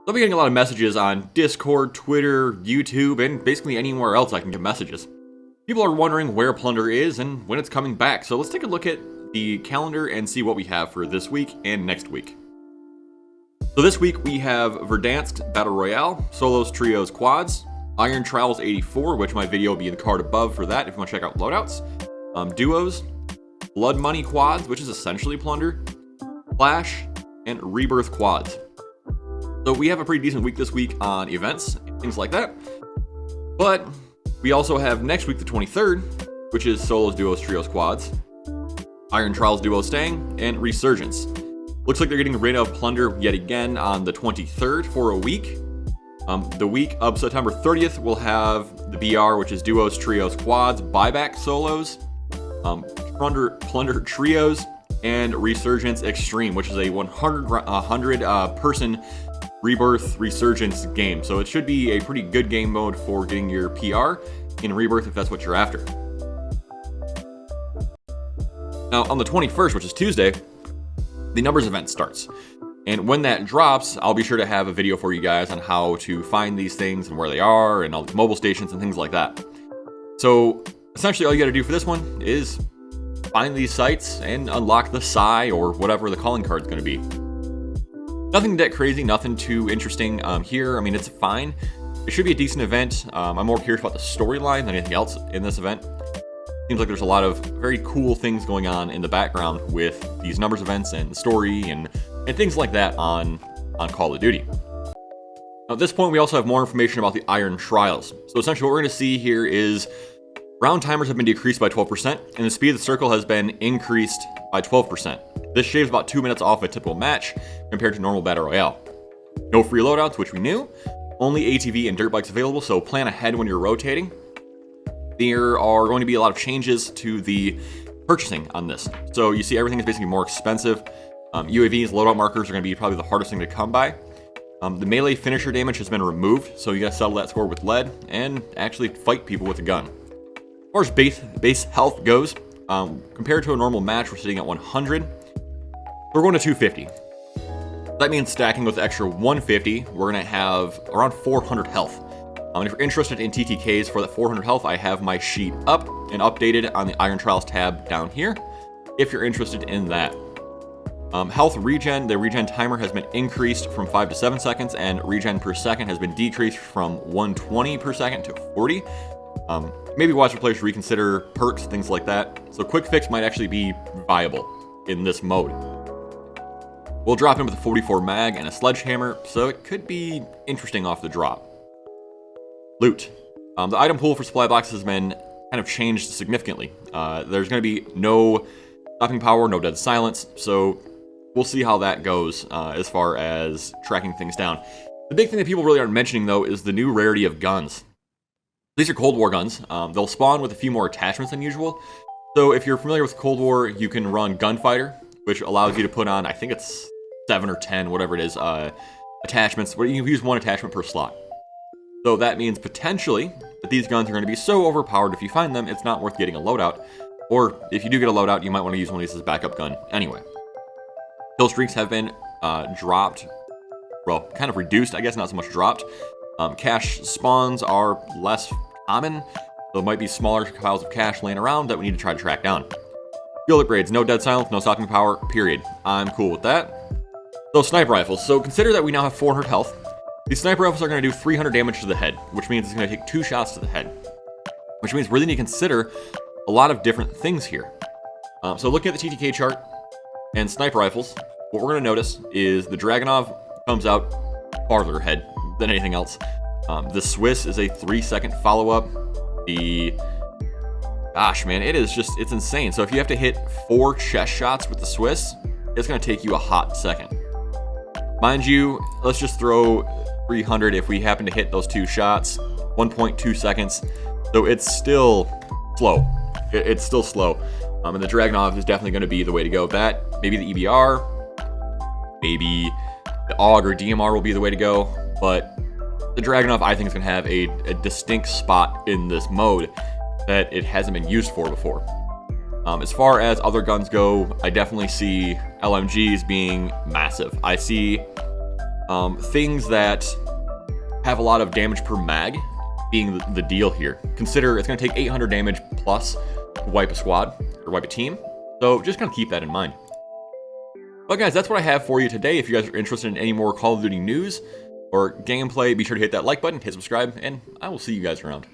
I'll be getting a lot of messages on Discord, Twitter, YouTube, and basically anywhere else I can get messages. People are wondering where Plunder is and when it's coming back, so let's take a look at the calendar and see what we have for this week and next week. So this week we have Verdansk Battle Royale, Solos, Trios, Quads, Iron Trials 84, which my video will be in the card above for that if you want to check out loadouts, Duos, Blood Money Quads, which is essentially Plunder, Flash, and Rebirth Quads. So we have a pretty decent week this week on events, things like that. But we also have next week the 23rd, which is Solos, Duos, Trios, Quads, Iron Trials, Duos staying, and Resurgence. Looks like they're getting rid of Plunder yet again on the 23rd for a week. The week of September 30th, we'll have the BR, which is Duos, Trios, Quads, Buyback Solos, Plunder Trios, and Resurgence Extreme, which is a 100 person Rebirth Resurgence game. So it should be a pretty good game mode for getting your PR in Rebirth if that's what you're after. Now on the 21st, which is Tuesday, the numbers event starts. And when that drops, I'll be sure to have a video for you guys on how to find these things and where they are and all the mobile stations and things like that. So essentially all you got to do for this one is find these sites and unlock the Psy or whatever the calling card is going to be. Nothing that crazy, nothing too interesting here. I mean, it's fine. It should be a decent event. I'm more curious about the storyline than anything else in this event. Seems like there's a lot of very cool things going on in the background with these numbers events and the story and things like that on Call of Duty. Now, at this point, we also have more information about the Iron Trials. So essentially what we're going to see here is round timers have been decreased by 12%, and the speed of the circle has been increased by 12%. This shaves about 2 minutes off a typical match compared to normal Battle Royale. No free loadouts, which we knew. Only ATV and dirt bikes available, so plan ahead when you're rotating. There are going to be a lot of changes to the purchasing on this. So you see everything is basically more expensive. UAVs, loadout markers are going to be probably the hardest thing to come by. The melee finisher damage has been removed, so you got to settle that score with lead and actually fight people with a gun. As far as base health goes, compared to a normal match, we're sitting at 100. We're going to 250. That means stacking with the extra 150, we're going to have around 400 health. And if you're interested in TTKs for that 400 health, I have my sheet up and updated on the Iron Trials tab down here, if you're interested in that. Health regen, the regen timer has been increased from 5 to 7 seconds, and regen per second has been decreased from 120 per second to 40. Maybe watch the players reconsider perks, things like that. So quick fix might actually be viable in this mode. We'll drop in with a 44 mag and a sledgehammer, so it could be interesting off the drop. Loot. The item pool for supply boxes has been kind of changed significantly. There's going to be no stopping power, no dead silence, so we'll see how that goes as far as tracking things down. The big thing that people really aren't mentioning, though, is the new rarity of guns. These are Cold War guns. They'll spawn with a few more attachments than usual. So if you're familiar with Cold War, you can run Gunfighter, which allows you to put on, I think it's 7 or 10, whatever it is, attachments, where you can use one attachment per slot. So that means potentially that these guns are going to be so overpowered, if you find them, it's not worth getting a loadout. Or if you do get a loadout, you might want to use one of these as a backup gun anyway. Kill streaks have been dropped, well, kind of reduced, I guess, not so much dropped. Cash spawns are less common, so it might be smaller piles of cash laying around that we need to try to track down. Skill upgrades, no dead silence, no stopping power, period. I'm cool with that. So sniper rifles. So consider that we now have 400 health. These sniper rifles are going to do 300 damage to the head, which means it's going to take 2 shots to the head. Which means we really need to consider a lot of different things here. So looking at the TTK chart and sniper rifles, what we're going to notice is the Dragunov comes out farther ahead than anything else. The Swiss is a 3-second follow-up. Gosh, man, it's insane. So if you have to hit 4 chest shots with the Swiss, it's going to take you a hot second. Mind you, let's just throw 300 if we happen to hit those 2 shots, 1.2 seconds. So it's still slow. It's still slow. And the Dragunov is definitely going to be the way to go. That, maybe the EBR, maybe the AUG or DMR will be the way to go. But the Dragunov, I think, is going to have a distinct spot in this mode that it hasn't been used for before. As far as other guns go, I definitely see LMGs being massive. I see Things that have a lot of damage per mag being the deal here. Consider it's going to take 800 damage plus to wipe a squad or wipe a team, so just kind of keep that in mind. But guys, that's what I have for you today. If you guys are interested in any more Call of Duty news or gameplay, be sure to hit that like button, hit subscribe, and I will see you guys around.